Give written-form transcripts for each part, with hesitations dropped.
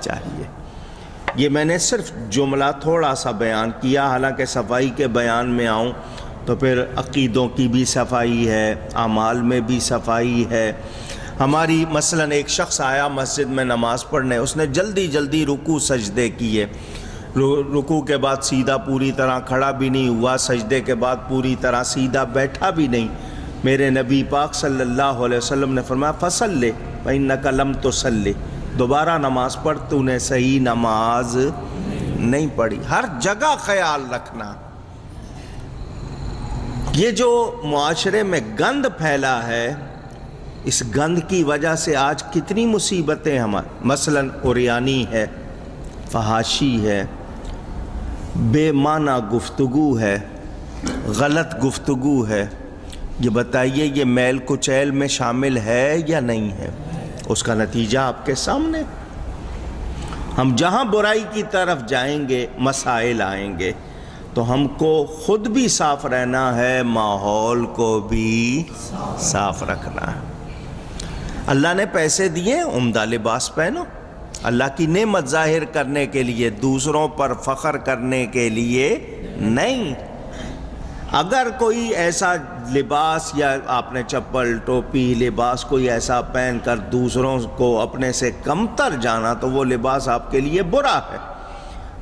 چاہیے۔ یہ میں نے صرف جملہ تھوڑا سا بیان کیا، حالانکہ صفائی کے بیان میں آؤں تو پھر عقیدوں کی بھی صفائی ہے، اعمال میں بھی صفائی ہے۔ ہماری مثلاً ایک شخص آیا مسجد میں نماز پڑھنے، اس نے جلدی جلدی رکوع سجدے کیے، رکوع کے بعد سیدھا پوری طرح کھڑا بھی نہیں ہوا، سجدے کے بعد پوری طرح سیدھا بیٹھا بھی نہیں۔ میرے نبی پاک صلی اللہ علیہ وسلم نے فرمایا فصلی فإنک لم تصلی، دوبارہ نماز پڑھ، تو نے صحیح نماز نہیں پڑھی۔ ہر جگہ خیال رکھنا۔ یہ جو معاشرے میں گند پھیلا ہے، اس گند کی وجہ سے آج کتنی مصیبتیں ہمارے، مثلاً عریانی ہے، فحاشی ہے، بے معنی گفتگو ہے، غلط گفتگو ہے۔ یہ بتائیے یہ میل کچیل میں شامل ہے یا نہیں ہے؟ اس کا نتیجہ آپ کے سامنے۔ ہم جہاں برائی کی طرف جائیں گے مسائل آئیں گے، تو ہم کو خود بھی صاف رہنا ہے، ماحول کو بھی صاف رکھنا ہے۔ اللہ نے پیسے دیے، عمدہ لباس پہنو، اللہ کی نعمت ظاہر کرنے کے لیے، دوسروں پر فخر کرنے کے لیے نہیں۔ اگر کوئی ایسا لباس یا آپ نے چپل ٹوپی لباس کوئی ایسا پہن کر دوسروں کو اپنے سے کمتر جانا، تو وہ لباس آپ کے لیے برا ہے۔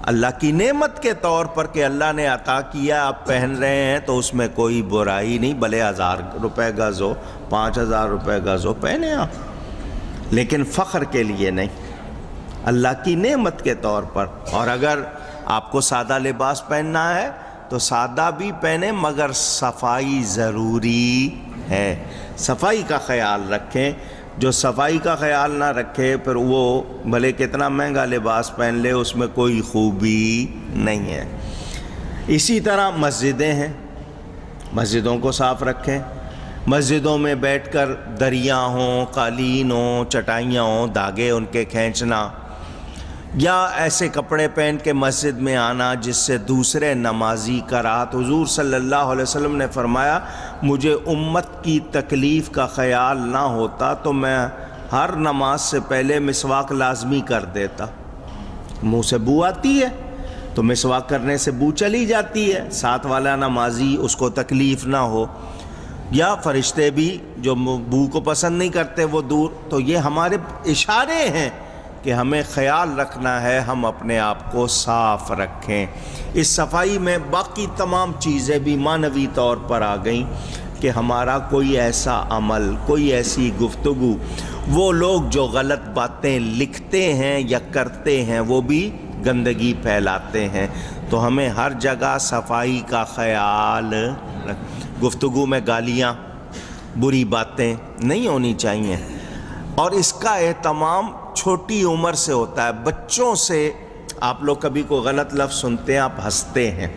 اللہ کی نعمت کے طور پر کہ اللہ نے عطا کیا آپ پہن رہے ہیں، تو اس میں کوئی برائی نہیں، بھلے 1000 روپے گز ہو، 5000 روپے گز ہو، پہنے آپ، لیکن فخر کے لیے نہیں، اللہ کی نعمت کے طور پر۔ اور اگر آپ کو سادہ لباس پہننا ہے تو سادہ بھی پہنے، مگر صفائی ضروری ہے، صفائی کا خیال رکھیں۔ جو صفائی کا خیال نہ رکھے پھر وہ بھلے کتنا مہنگا لباس پہن لے، اس میں کوئی خوبی نہیں ہے۔ اسی طرح مسجدیں ہیں، مسجدوں کو صاف رکھیں۔ مسجدوں میں بیٹھ کر دریاں ہوں، قالین ہوں، چٹائیاں ہوں، دھاگے ان کے کھینچنا، یا ایسے کپڑے پہن کے مسجد میں آنا جس سے دوسرے نمازی کراہت۔ حضور صلی اللہ علیہ وسلم نے فرمایا مجھے امت کی تکلیف کا خیال نہ ہوتا تو میں ہر نماز سے پہلے مسواک لازمی کر دیتا۔ منہ سے بو آتی ہے تو مسواک کرنے سے بو چلی جاتی ہے، ساتھ والا نمازی اس کو تکلیف نہ ہو، یا فرشتے بھی جو بو کو پسند نہیں کرتے وہ دور۔ تو یہ ہمارے اشارے ہیں کہ ہمیں خیال رکھنا ہے، ہم اپنے آپ کو صاف رکھیں۔ اس صفائی میں باقی تمام چیزیں بھی معنوی طور پر آ گئیں کہ ہمارا کوئی ایسا عمل، کوئی ایسی گفتگو، وہ لوگ جو غلط باتیں لکھتے ہیں یا کرتے ہیں وہ بھی گندگی پھیلاتے ہیں، تو ہمیں ہر جگہ صفائی کا خیال گفتگو میں گالیاں، بری باتیں نہیں ہونی چاہیے۔ اور اس کا اہتمام چھوٹی عمر سے ہوتا ہے، بچوں سے۔ آپ لوگ کبھی کوئی غلط لفظ سنتے ہیں، آپ ہنستے ہیں،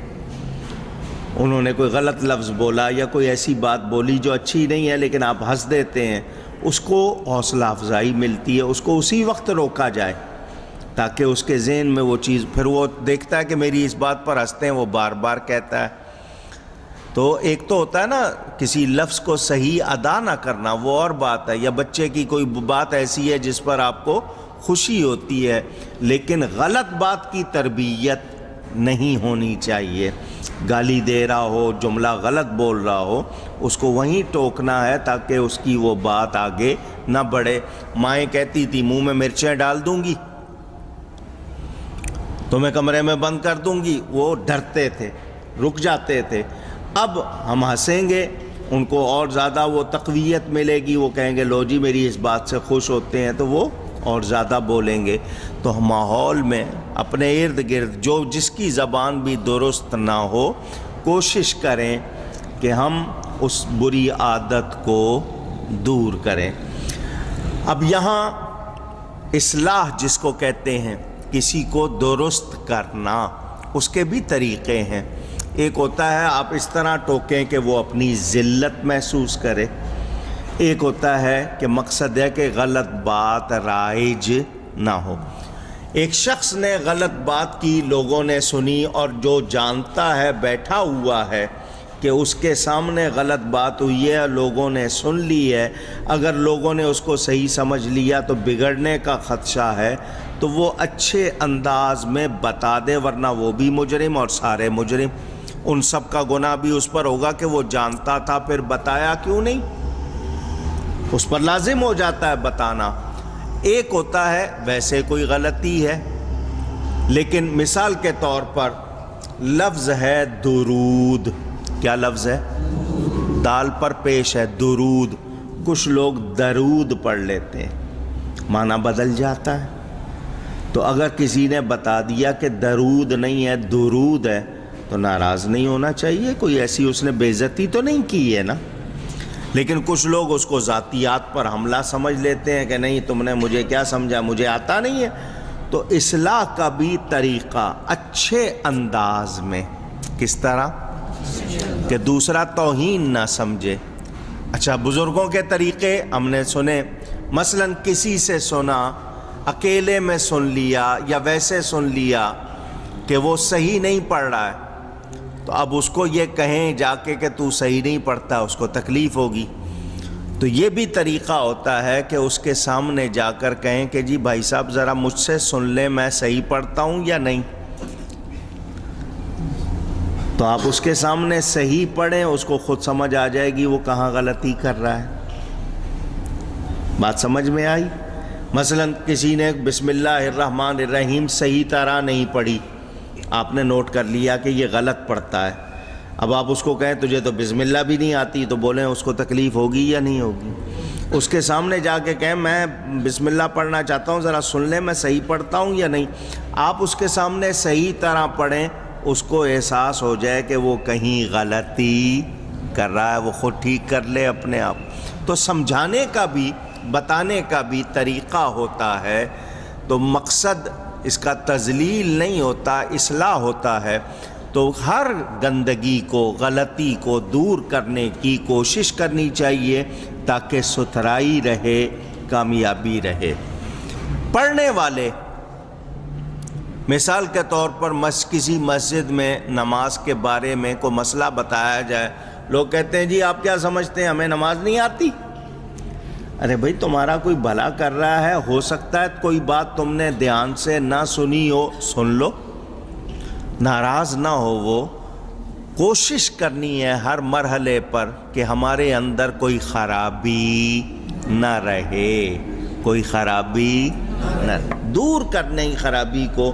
انہوں نے کوئی غلط لفظ بولا یا کوئی ایسی بات بولی جو اچھی نہیں ہے، لیکن آپ ہنس دیتے ہیں، اس کو حوصلہ افزائی ملتی ہے، اس کو اسی وقت روکا جائے تاکہ اس کے ذہن میں وہ چیز، پھر وہ دیکھتا ہے کہ میری اس بات پر ہنستے ہیں، وہ بار بار کہتا ہے۔ تو ایک تو ہوتا ہے نا کسی لفظ کو صحیح ادا نہ کرنا، وہ اور بات ہے، یا بچے کی کوئی بات ایسی ہے جس پر آپ کو خوشی ہوتی ہے، لیکن غلط بات کی تربیت نہیں ہونی چاہیے۔ گالی دے رہا ہو، جملہ غلط بول رہا ہو، اس کو وہیں ٹوکنا ہے تاکہ اس کی وہ بات آگے نہ بڑھے۔ مائیں کہتی تھی منہ میں مرچیں ڈال دوں گی تو میں کمرے میں بند کر دوں گی، وہ ڈرتے تھے، رک جاتے تھے۔ اب ہم ہنسیں گے، ان کو اور زیادہ وہ تقویت ملے گی، وہ کہیں گے لو جی میری اس بات سے خوش ہوتے ہیں، تو وہ اور زیادہ بولیں گے۔ تو ماحول میں اپنے ارد گرد جو جس کی زبان بھی درست نہ ہو، کوشش کریں کہ ہم اس بری عادت کو دور کریں۔ اب یہاں اصلاح جس کو کہتے ہیں، کسی کو درست کرنا، اس کے بھی طریقے ہیں۔ ایک ہوتا ہے آپ اس طرح ٹوکیں کہ وہ اپنی ذلت محسوس کرے، ایک ہوتا ہے کہ مقصد ہے کہ غلط بات رائج نہ ہو۔ ایک شخص نے غلط بات کی، لوگوں نے سنی، اور جو جانتا ہے بیٹھا ہوا ہے کہ اس کے سامنے غلط بات ہوئی ہے، لوگوں نے سن لی ہے، اگر لوگوں نے اس کو صحیح سمجھ لیا تو بگڑنے کا خدشہ ہے، تو وہ اچھے انداز میں بتا دے، ورنہ وہ بھی مجرم اور سارے مجرم، ان سب کا گناہ بھی اس پر ہوگا کہ وہ جانتا تھا پھر بتایا کیوں نہیں، اس پر لازم ہو جاتا ہے بتانا۔ ایک ہوتا ہے ویسے کوئی غلطی ہے، لیکن مثال کے طور پر لفظ ہے درود، کیا لفظ ہے؟ دال پر پیش ہے درود، کچھ لوگ درود پڑھ لیتے ہیں، معنی بدل جاتا ہے۔ تو اگر کسی نے بتا دیا کہ درود نہیں ہے درود ہے تو ناراض نہیں ہونا چاہیے، کوئی ایسی اس نے بے عزتی تو نہیں کی ہے نا، لیکن کچھ لوگ اس کو ذاتیات پر حملہ سمجھ لیتے ہیں کہ نہیں تم نے مجھے کیا سمجھا، مجھے آتا نہیں ہے۔ تو اصلاح کا بھی طریقہ اچھے انداز میں، کس طرح کہ دوسرا توہین نہ سمجھے۔ اچھا، بزرگوں کے طریقے ہم نے سنے، مثلا کسی سے سنا، اکیلے میں سن لیا یا ویسے سن لیا کہ وہ صحیح نہیں پڑھ رہا ہے، تو اب اس کو یہ کہیں جا کے کہ تو صحیح نہیں پڑھتا، اس کو تکلیف ہوگی۔ تو یہ بھی طریقہ ہوتا ہے کہ اس کے سامنے جا کر کہیں کہ جی بھائی صاحب ذرا مجھ سے سن لیں، میں صحیح پڑھتا ہوں یا نہیں، تو آپ اس کے سامنے صحیح پڑھیں، اس کو خود سمجھ آ جائے گی وہ کہاں غلطی کر رہا ہے۔ بات سمجھ میں آئی؟ مثلا کسی نے بسم اللہ الرحمن الرحیم صحیح طرح نہیں پڑھی، آپ نے نوٹ کر لیا کہ یہ غلط پڑھتا ہے، اب آپ اس کو کہیں تجھے تو بسم اللہ بھی نہیں آتی، تو بولیں اس کو تکلیف ہوگی یا نہیں ہوگی؟ اس کے سامنے جا کے کہیں میں بسم اللہ پڑھنا چاہتا ہوں، ذرا سن لیں میں صحیح پڑھتا ہوں یا نہیں، آپ اس کے سامنے صحیح طرح پڑھیں، اس کو احساس ہو جائے کہ وہ کہیں غلطی کر رہا ہے، وہ خود ٹھیک کر لے اپنے آپ۔ تو سمجھانے کا بھی بتانے کا بھی طریقہ ہوتا ہے، تو مقصد اس کا تذلیل نہیں ہوتا، اصلاح ہوتا ہے۔ تو ہر گندگی کو، غلطی کو دور کرنے کی کوشش کرنی چاہیے تاکہ ستھرائی رہے، کامیابی رہے۔ پڑھنے والے، مثال کے طور پر کسی مسجد میں نماز کے بارے میں کوئی مسئلہ بتایا جائے، لوگ کہتے ہیں جی آپ کیا سمجھتے ہیں ہمیں نماز نہیں آتی؟ ارے بھائی تمہارا کوئی بھلا کر رہا ہے، ہو سکتا ہے کوئی بات تم نے دھیان سے نہ سنی ہو، سن لو، ناراض نہ ہو۔ وہ کوشش کرنی ہے ہر مرحلے پر کہ ہمارے اندر کوئی خرابی نہ رہے، کوئی خرابی نہ، دور کرنے کی خرابی کو،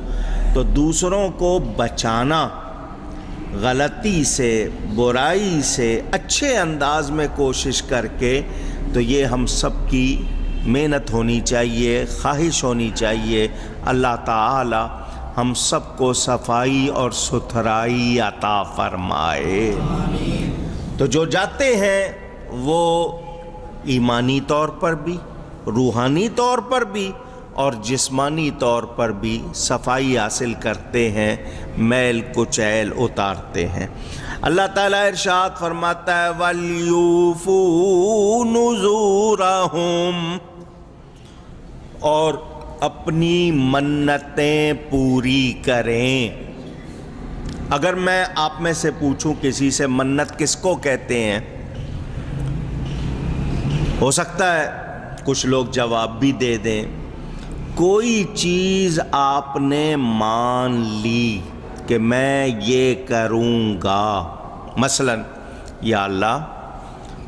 تو دوسروں کو بچانا غلطی سے، برائی سے، اچھے انداز میں کوشش کر کے، تو یہ ہم سب کی محنت ہونی چاہیے، خواہش ہونی چاہیے۔ اللہ تعالی ہم سب کو صفائی اور ستھرائی عطا فرمائے۔ تو جو جاتے ہیں وہ ایمانی طور پر بھی، روحانی طور پر بھی اور جسمانی طور پر بھی صفائی حاصل کرتے ہیں، میل کچیل اتارتے ہیں۔ اللہ تعالیٰ ارشاد فرماتا ہے وَلْيُوفُوا نُذُورَهُمْ، اور اپنی منتیں پوری کریں۔ اگر میں آپ میں سے پوچھوں کسی سے منت کس کو کہتے ہیں، ہو سکتا ہے کچھ لوگ جواب بھی دے دیں۔ کوئی چیز آپ نے مان لی کہ میں یہ کروں گا، مثلا یا اللہ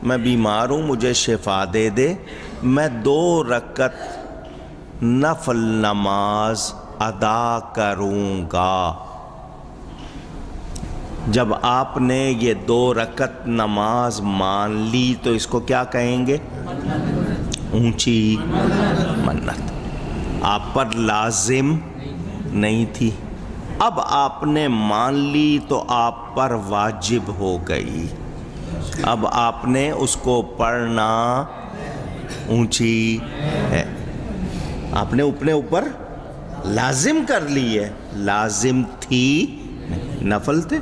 میں بیمار ہوں مجھے شفا دے دے، میں 2 رکعت نفل نماز ادا کروں گا۔ جب آپ نے یہ 2 رکعت نماز مان لی تو اس کو کیا کہیں گے؟ اونچی منت، آپ پر لازم نہیں تھی، اب آپ نے مان لی تو آپ پر واجب ہو گئی، اب آپ نے اس کو پڑھنا اونچی ہے، آپ نے اپنے اوپر لازم کر لی ہے، لازم تھی، نفل تھے،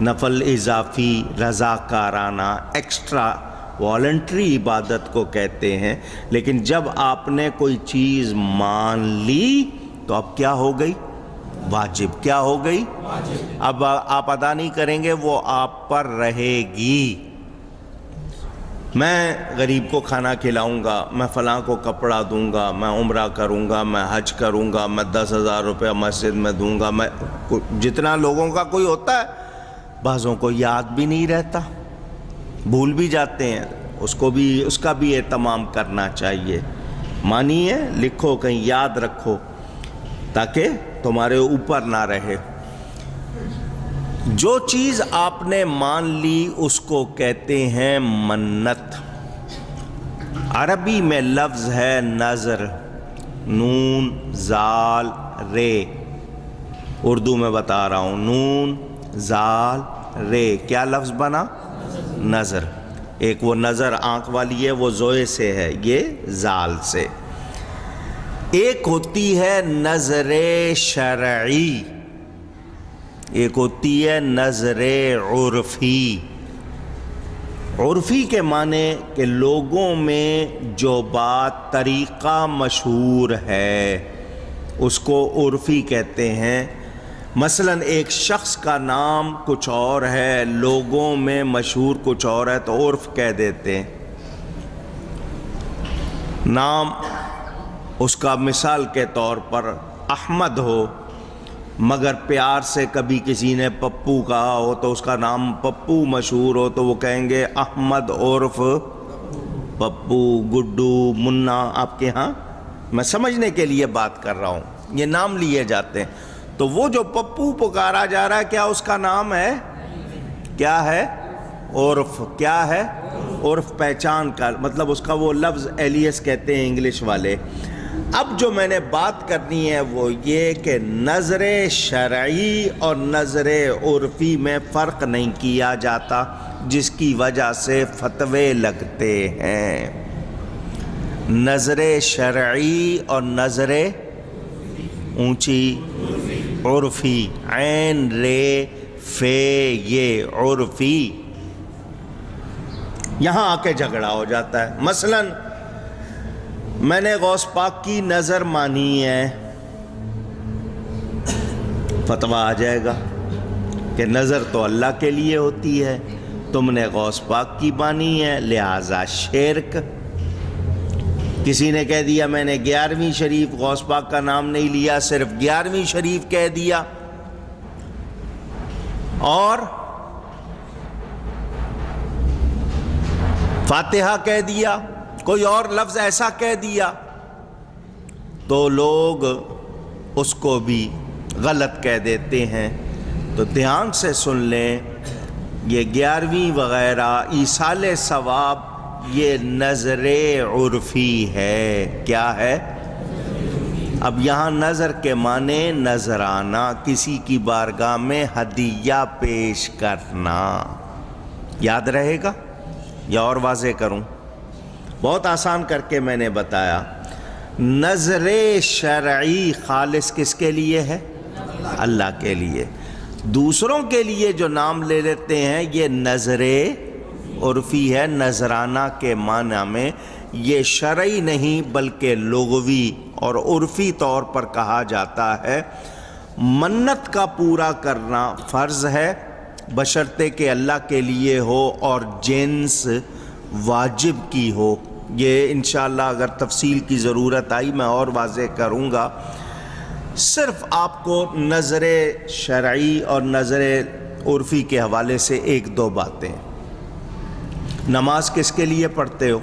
نفل اضافی رضاکارانہ ایکسٹرا والنٹری عبادت کو کہتے ہیں۔ لیکن جب آپ نے کوئی چیز مان لی تو اب کیا ہو گئی؟ واجب. کیا ہو گئی؟ اب آپ ادا نہیں کریں گے وہ آپ پر رہے گی. میں غریب کو کھانا کھلاؤں گا، میں فلاں کو کپڑا دوں گا، میں عمرہ کروں گا، میں حج کروں گا، میں 10,000 روپے مسجد میں دوں گا. میں جتنا لوگوں کا کوئی ہوتا ہے، بعضوں کو یاد بھی نہیں رہتا، بھول بھی جاتے ہیں. اس کا بھی اہتمام کرنا چاہیے. مانیے، لکھو کہیں، یاد رکھو تاکہ تمہارے اوپر نہ رہے. جو چیز آپ نے مان لی اس کو کہتے ہیں منت. عربی میں لفظ ہے نظر، نون زال رے. اردو میں بتا رہا ہوں، نون زال رے. کیا لفظ بنا؟ نظر. ایک وہ نظر آنکھ والی ہے، وہ زوئے سے ہے، یہ زال سے. ایک ہوتی ہے نظر شرعی، ایک ہوتی ہے نظر عرفی. عرفی کے معنی کہ لوگوں میں جو بات طریقہ مشہور ہے اس کو عرفی کہتے ہیں. مثلا ایک شخص کا نام کچھ اور ہے، لوگوں میں مشہور کچھ اور ہے، تو عرف کہہ دیتے ہیں. نام اس کا مثال کے طور پر احمد ہو، مگر پیار سے کبھی کسی نے پپو کہا ہو تو اس کا نام پپو مشہور ہو تو وہ کہیں گے احمد عرف پپو. گڈو، منا، آپ کے ہاں میں سمجھنے کے لیے بات کر رہا ہوں، یہ نام لیے جاتے ہیں. تو وہ جو پپو پکارا جا رہا ہے، کیا اس کا نام ہے؟ کیا ہے؟ عرف. کیا ہے؟ عرف. پہچان کا مطلب اس کا وہ لفظ ایلیس کہتے ہیں انگلش والے. اب جو میں نے بات کرنی ہے وہ یہ کہ نظر شرعی اور نظر عرفی میں فرق نہیں کیا جاتا، جس کی وجہ سے فتوے لگتے ہیں. نظر شرعی اور نظر اونچی عرفی، عین رے فے، یہ عرفی. یہاں آ کے جھگڑا ہو جاتا ہے. مثلاً میں نے غوث پاک کی نظر مانی ہے، فتویٰ آ جائے گا کہ نظر تو اللہ کے لیے ہوتی ہے، تم نے غوث پاک کی مانی ہے لہذا شرک. کسی نے کہہ دیا میں نے 11ویں شریف، غوث پاک کا نام نہیں لیا، صرف 11ویں شریف کہہ دیا، اور فاتحہ کہہ دیا، کوئی اور لفظ ایسا کہہ دیا، تو لوگ اس کو بھی غلط کہہ دیتے ہیں. تو دھیان سے سن لیں، یہ 11ویں وغیرہ ایصال ثواب یہ نظر عرفی ہے. کیا ہے؟ اب یہاں نظر کے معنی نذرانہ، کسی کی بارگاہ میں ہدیہ پیش کرنا. یاد رہے گا یا اور واضح کروں؟ بہت آسان کر کے میں نے بتایا. نظر شرعی خالص کس کے لیے ہے؟ اللہ کے لیے. دوسروں کے لیے جو نام لے لیتے ہیں یہ نظر عرفی ہے، نذرانہ کے معنی میں. یہ شرعی نہیں بلکہ لغوی اور عرفی طور پر کہا جاتا ہے. منت کا پورا کرنا فرض ہے بشرطے کہ اللہ کے لیے ہو اور جنس واجب کی ہو. یہ انشاءاللہ اگر تفصیل کی ضرورت آئی میں اور واضح کروں گا. صرف آپ کو نظر شرعی اور نظر عرفی کے حوالے سے 1-2 باتیں. نماز کس کے لیے پڑھتے ہو؟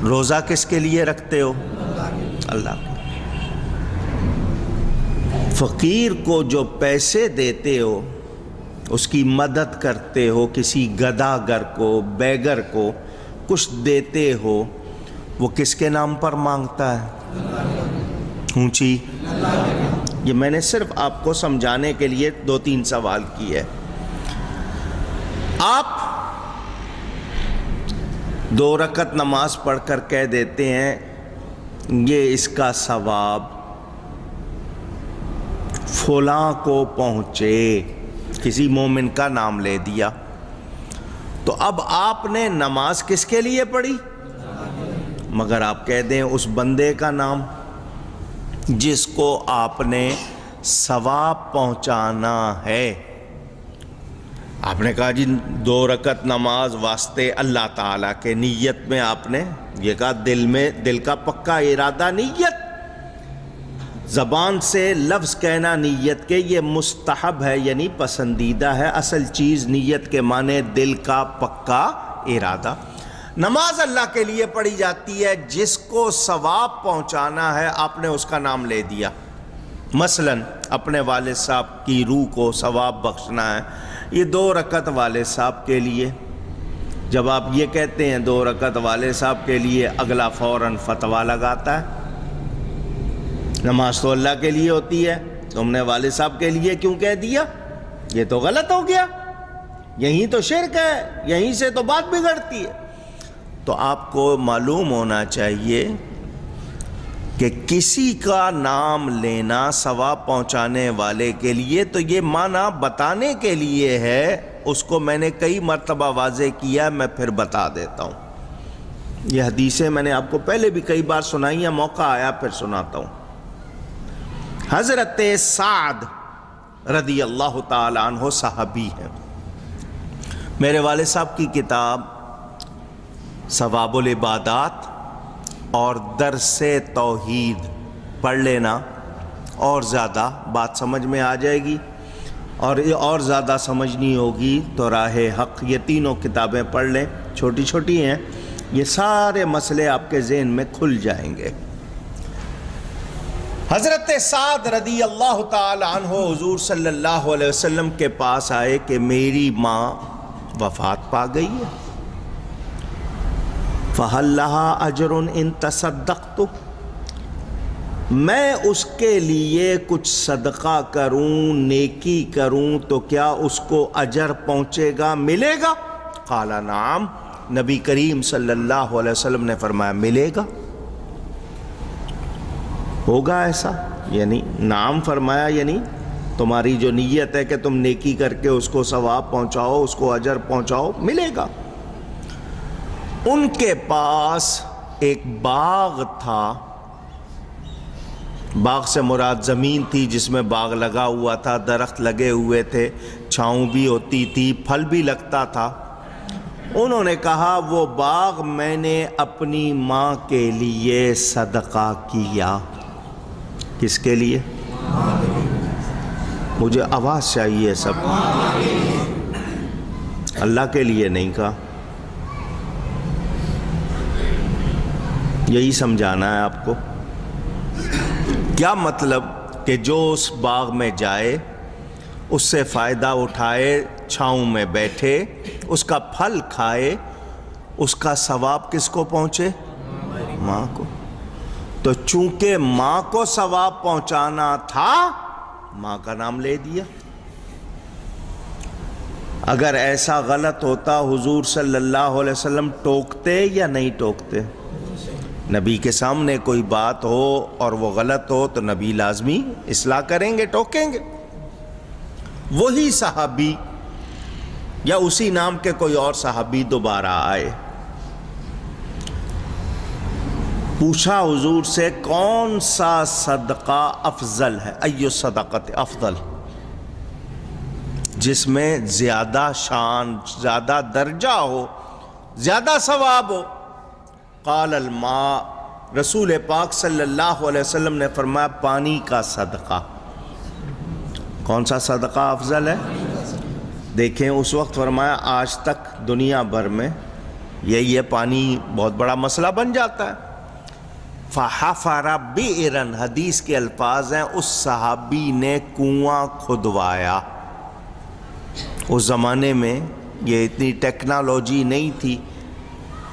روزہ کس کے لیے رکھتے ہو؟ اللہ. فقیر کو جو پیسے دیتے ہو، اس کی مدد کرتے ہو، کسی گداگر کو، بیگر کو کچھ دیتے ہو، وہ کس کے نام پر مانگتا ہے؟ اونچی. یہ میں نے صرف آپ کو سمجھانے کے لیے 2-3 سوال کیے. آپ 2 رکعت نماز پڑھ کر کہہ دیتے ہیں یہ اس کا ثواب فلاں کو پہنچے، کسی مومن کا نام لے دیا. تو اب آپ نے نماز کس کے لیے پڑھی؟ مگر آپ کہہ دیں اس بندے کا نام. جس کو آپ نے ثواب پہنچانا ہے. آپ نے کہا جی 2 رکعت نماز واسطے اللہ تعالیٰ کے، نیت میں آپ نے یہ کہا دل کا پکا ارادہ نیت، زبان سے لفظ کہنا نیت کے یہ مستحب ہے یعنی پسندیدہ ہے. اصل چیز نیت کے معنی دل کا پکا ارادہ. نماز اللہ کے لیے پڑھی جاتی ہے، جس کو ثواب پہنچانا ہے آپ نے اس کا نام لے دیا. مثلا اپنے والد صاحب کی روح کو ثواب بخشنا ہے، یہ 2 رکعت والد صاحب کے لیے. جب آپ یہ کہتے ہیں 2 رکعت والد صاحب کے لیے، اگلا فوراً فتویٰ لگاتا ہے نماز تو اللہ کے لیے ہوتی ہے، تم نے والد صاحب کے لیے کیوں کہہ دیا؟ یہ تو غلط ہو گیا، یہیں تو شرک ہے، یہیں سے تو بات بگڑتی ہے. تو آپ کو معلوم ہونا چاہیے کہ کسی کا نام لینا ثواب پہنچانے والے کے لیے تو یہ معنی بتانے کے لیے ہے. اس کو میں نے کئی مرتبہ واضح کیا، میں پھر بتا دیتا ہوں. یہ حدیثیں میں نے آپ کو پہلے بھی کئی بار سنائی ہیں، موقع آیا پھر سناتا ہوں. حضرت سعد رضی اللہ تعالی عنہ صحابی ہیں. میرے والد صاحب کی کتاب ثواب العبادات اور درس توحید پڑھ لینا، اور زیادہ بات سمجھ میں آ جائے گی، اور زیادہ سمجھنی ہوگی تو راہ حق. یہ تینوں کتابیں پڑھ لیں، چھوٹی چھوٹی ہیں، یہ سارے مسئلے آپ کے ذہن میں کھل جائیں گے. حضرت سعد رضی اللہ تعالی عنہ حضور صلی اللہ علیہ وسلم کے پاس آئے کہ میری ماں وفات پا گئی ہے. فَهَلْ لَهَا أَجْرٌ إِن تَصَدَّقْتُ، میں اس کے لیے کچھ صدقہ کروں، نیکی کروں تو کیا اس کو اجر پہنچے گا، ملے گا؟ قال نعم، نبی کریم صلی اللہ علیہ وسلم نے فرمایا ملے گا، ہوگا ایسا. یعنی نعم فرمایا، یعنی تمہاری جو نیت ہے کہ تم نیکی کر کے اس کو ثواب پہنچاؤ، اس کو اجر پہنچاؤ، ملے گا. ان کے پاس ایک باغ تھا، باغ سے مراد زمین تھی جس میں باغ لگا ہوا تھا، درخت لگے ہوئے تھے، چھاؤں بھی ہوتی تھی، پھل بھی لگتا تھا. انہوں نے کہا وہ باغ میں نے اپنی ماں کے لیے صدقہ کیا. کس کے لیے؟ مجھے آواز چاہیے سب. اللہ کے لیے نہیں کہا. یہی سمجھانا ہے آپ کو. کیا مطلب کہ جو اس باغ میں جائے، اس سے فائدہ اٹھائے، چھاؤں میں بیٹھے، اس کا پھل کھائے، اس کا ثواب کس کو پہنچے؟ ماں کو. تو چونکہ ماں کو ثواب پہنچانا تھا، ماں کا نام لے دیا. اگر ایسا غلط ہوتا حضور صلی اللہ علیہ وسلم ٹوکتے یا نہیں ٹوکتے؟ نبی کے سامنے کوئی بات ہو اور وہ غلط ہو تو نبی لازمی اصلاح کریں گے، ٹوکیں گے. وہی صحابی یا اسی نام کے کوئی اور صحابی دوبارہ آئے، پوچھا حضور سے کون سا صدقہ افضل ہے، ایو صدقت افضل، جس میں زیادہ شان، زیادہ درجہ ہو، زیادہ ثواب ہو. قال الماء، رسول پاک صلی اللہ علیہ وسلم نے فرمایا پانی کا صدقہ. کون سا صدقہ افضل ہے؟ دیکھیں اس وقت فرمایا، آج تک دنیا بھر میں یہ پانی بہت بڑا مسئلہ بن جاتا ہے. فحفر بئرا، حدیث کے الفاظ ہیں اس صحابی نے کنواں کھدوایا. اس زمانے میں یہ اتنی ٹیکنالوجی نہیں تھی،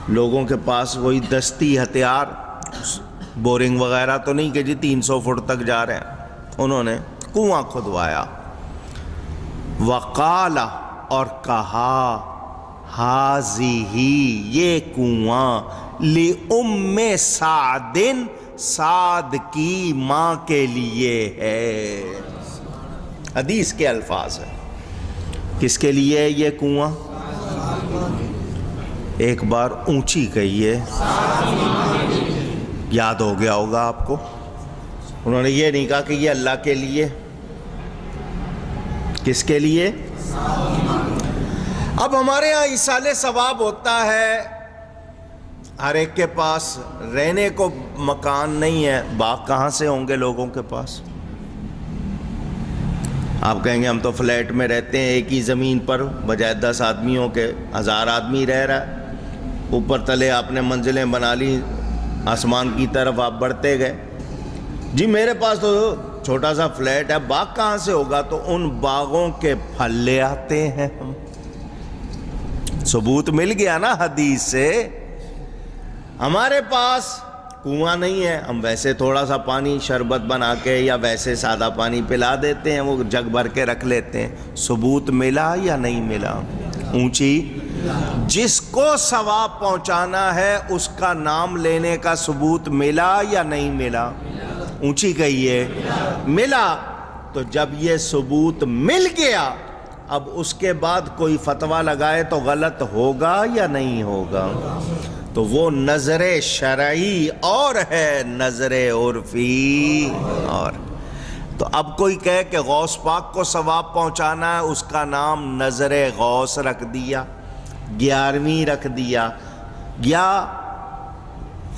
لوگوں کے پاس وہی دستی ہتھیار، بورنگ وغیرہ تو نہیں کہ جی 300 فٹ تک جا رہے ہیں. انہوں نے کنواں کھدوایا. وقال، اور کہا، ہذہ، یہ کنواں، لأم سعد، سعد کی ماں کے لیے ہے. حدیث کے الفاظ ہیں. کس کے لیے ہے یہ کنواں؟ ایک بار اونچی کہیے، یاد ہو گیا ہوگا آپ کو. انہوں نے یہ نہیں کہا کہ یہ اللہ کے لیے. کس کے لیے؟ اب ہمارے ہاں ایصال ثواب ہوتا ہے، ہر ایک کے پاس رہنے کو مکان نہیں ہے، باغ کہاں سے ہوں گے لوگوں کے پاس؟ آپ کہیں گے ہم تو فلیٹ میں رہتے ہیں، ایک ہی زمین پر بجائے 10 آدمیوں کے 1000 آدمی رہ رہا ہے، اوپر تلے آپ نے منزلیں بنا لی، آسمان کی طرف آپ بڑھتے گئے. جی میرے پاس تو چھوٹا سا فلیٹ ہے، باغ کہاں سے ہوگا؟ تو ان باغوں کے پھل لے آتے ہیں ہم. ثبوت مل گیا نا حدیث سے. ہمارے پاس کنواں نہیں ہے، ہم ویسے تھوڑا سا پانی شربت بنا کے یا ویسے سادہ پانی پلا دیتے ہیں، وہ جگ بھر کے رکھ لیتے ہیں. ثبوت ملا یا نہیں ملا؟ اونچی. جس کو ثواب پہنچانا ہے اس کا نام لینے کا ثبوت ملا یا نہیں ملا؟ اونچی کہیے. ملا. تو جب یہ ثبوت مل گیا، اب اس کے بعد کوئی فتویٰ لگائے تو غلط ہوگا یا نہیں ہوگا؟ تو وہ نظر شرعی اور ہے، نظر عرفی اور. تو اب کوئی کہے کہ غوث پاک کو ثواب پہنچانا ہے، اس کا نام نظر غوث رکھ دیا، 11ویں رکھ دیا، یا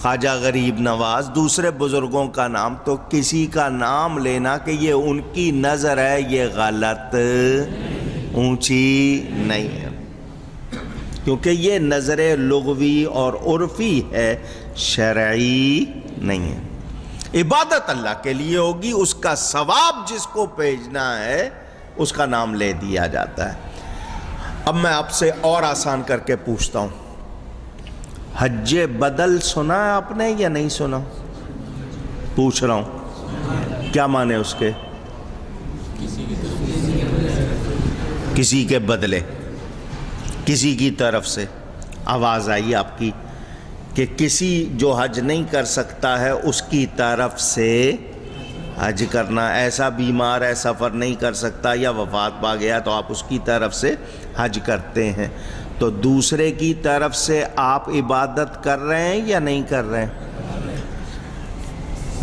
خواجہ غریب نواز، دوسرے بزرگوں کا نام. تو کسی کا نام لینا کہ یہ ان کی نظر ہے، یہ غلط، اونچی نہیں ہے، کیونکہ یہ نظر لغوی اور عرفی ہے، شرعی نہیں ہے. عبادت اللہ کے لیے ہوگی، اس کا ثواب جس کو بھیجنا ہے اس کا نام لے دیا جاتا ہے. اب میں آپ سے اور آسان کر کے پوچھتا ہوں، حج بدل سنا ہے آپ نے یا نہیں سنا؟ پوچھ رہا ہوں، کیا معنی اس کے؟ کسی کے بدلے، کسی کی طرف سے. آواز آئی آپ کی کہ کسی جو حج نہیں کر سکتا ہے اس کی طرف سے حج کرنا. ایسا بیمار ہے، سفر نہیں کر سکتا یا وفات پا گیا تو آپ اس کی طرف سے حج کرتے ہیں. تو دوسرے کی طرف سے آپ عبادت کر رہے ہیں یا نہیں کر رہے ہیں؟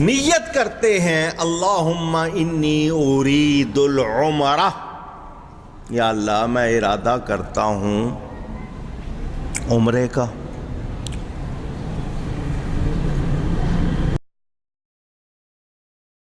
نیت کرتے ہیں، اللہم انی ارید العمرہ، یا اللہ میں ارادہ کرتا ہوں عمرے کا.